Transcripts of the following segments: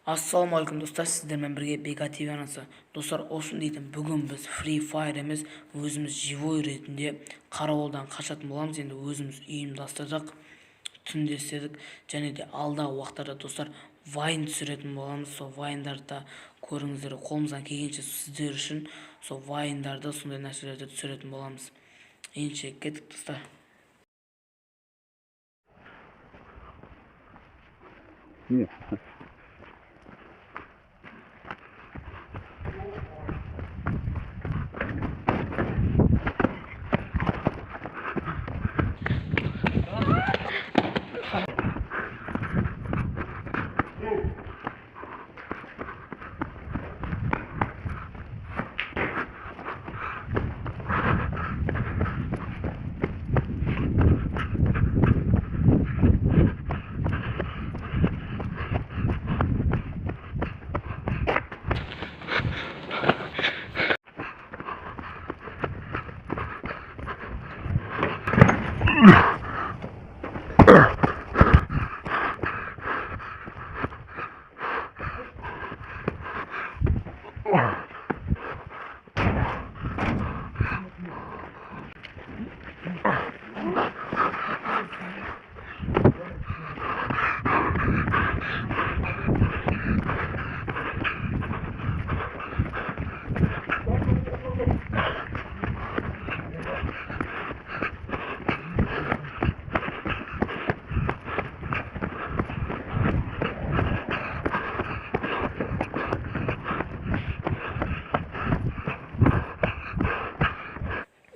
Ассалаумағалейкум достар, сіздермен бірге Бека ТВ арнасы. Достар, осыны дейтін бүгін біз Free Fire емес, өзіміз живой ретінде Қарауылдан қашатын боламыз. Енді өзіміз ұйымдастырдық, түнде істедік, және де алдағы уақыттарда достар вайн түсіретін боламыз. Сол вайндарды көріңіздер, қолымыздан келгенше сіздер үшін сол вайндарды, сондай нәрселерді түсіретін боламыз. Ендеше кеттік достар.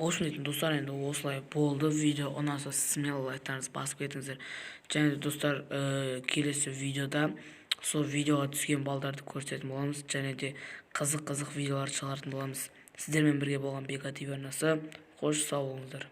Осымен достар, енді осылай болды. Видео ұнаса смело лайктарыңызды басып кетіңіздер. Және де достар, келесі видеода сол видеоға түскен балдарды көрсететін боламыз, және де қызық видеолар шығаратын боламыз. Сіздермен бірге болған Бека ТВ арнасы. Қош сау болыңыздар.